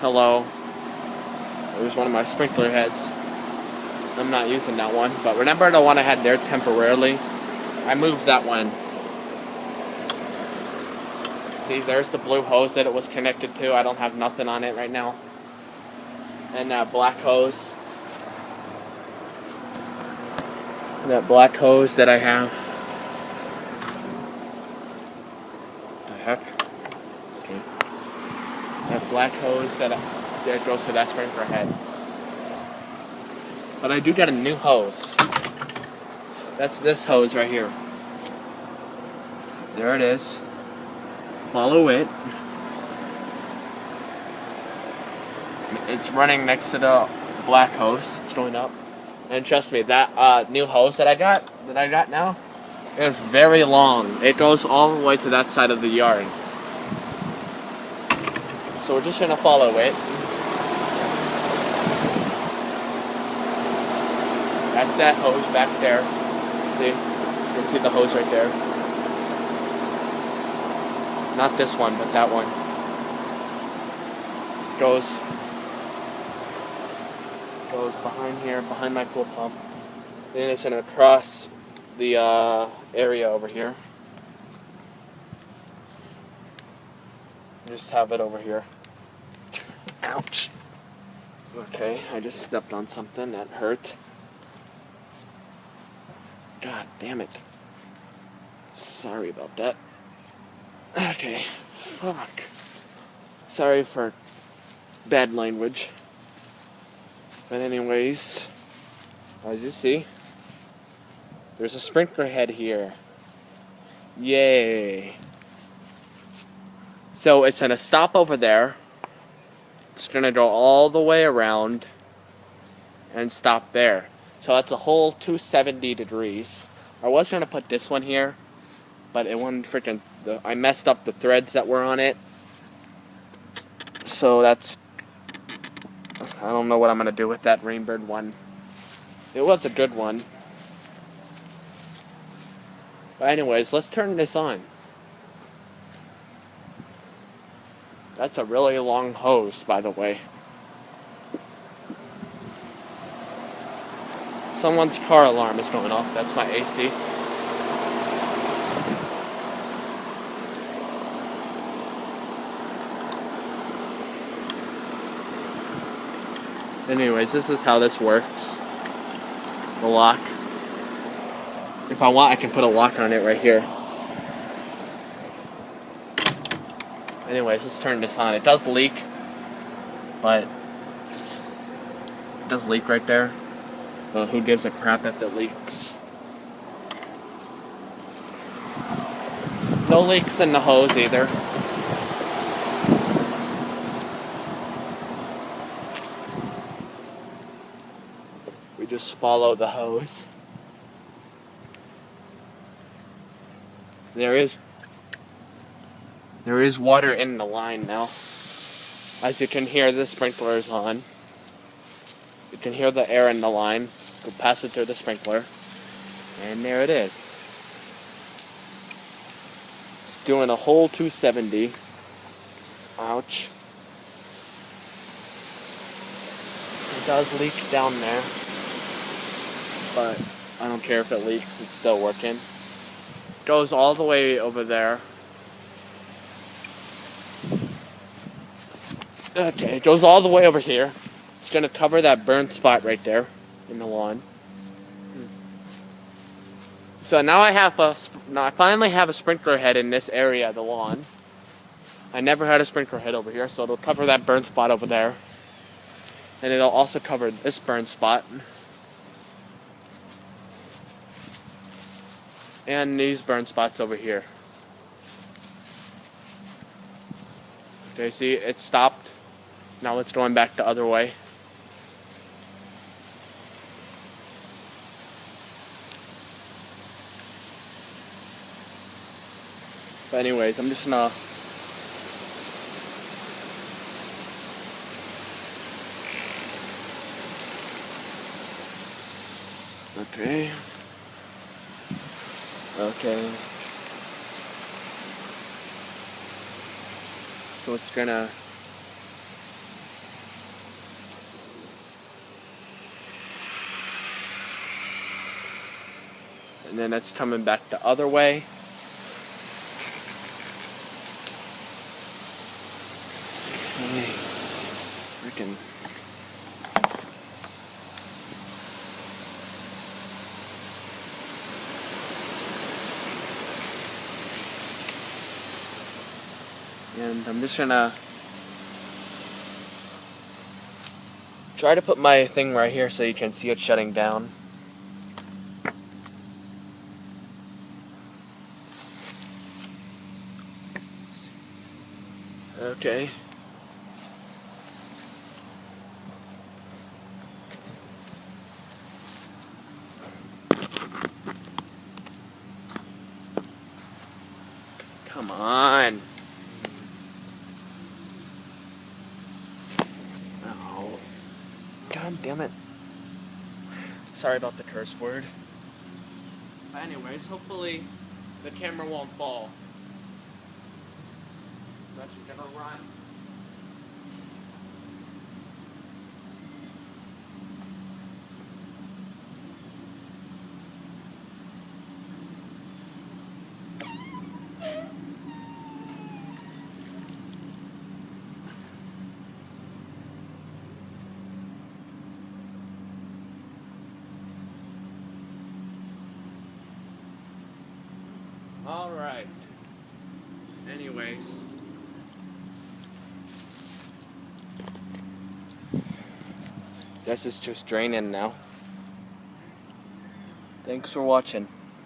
Hello. There's one of my sprinkler heads. I'm not using that one, but remember the one I had there temporarily? I moved that one. See, there's the blue hose that it was connected to. I don't have nothing on it right now. And that black hose. That black hose that I have. The heck? Okay. That black hose that goes to that sprinkler head. But I do got a new hose. That's this hose right here. There it is. Follow it. It's running next to the black hose. It's going up. And trust me, that new hose that I got now, is very long. It goes all the way to that side of the yard. So we're just gonna follow it. That's that hose back there. See? You can see the hose right there. Not this one, but that one. Goes behind here, behind my pool pump. Then it's gonna cross the area over here. Just have it over here. Ouch. Okay, I just stepped on something that hurt. God damn it. Sorry about that. Okay, fuck. Sorry for bad language. But anyways, as you see, there's a sprinkler head here. Yay. So it's gonna stop over there. It's gonna go all the way around and stop there. So that's a whole 270 degrees. I was gonna put this one here, but it wouldn't freaking. I messed up the threads that were on it. So that's. I don't know what I'm gonna do with that Rainbird one. It was a good one. But anyways, let's turn this on. That's a really long hose, by the way. Someone's car alarm is going off. That's my AC. Anyways, this is how this works. The lock. If I want, I can put a lock on it right here. Anyways, let's turn this on. It does leak, but it does leak right there. But who gives a crap if it leaks? No leaks in the hose either. We just follow the hose. There is water in the line now. As you can hear, the sprinkler is on. You can hear the air in the line. Go pass it through the sprinkler. And there it is. It's doing a whole 270. Ouch. It does leak down there. But I don't care if it leaks, it's still working. Goes all the way over there. Okay, it goes all the way over here. It's gonna cover that burnt spot right there in the lawn. So now I finally have a sprinkler head in this area of the lawn. I never had a sprinkler head over here, so it'll cover that burnt spot over there. And it'll also cover this burnt spot. And these burn spots over here. Okay, see, it stopped. Now it's going back the other way. But anyways, I'm just gonna okay. So it's gonna And then it's coming back the other way. Okay. Freaking. And I'm just gonna try to put my thing right here so you can see it shutting down. Okay. Come on. Oh. God damn it. Sorry about the curse word. But anyways, hopefully the camera won't fall. That's gonna run. Alright. Anyways. Guess it's just draining now. Thanks for watching.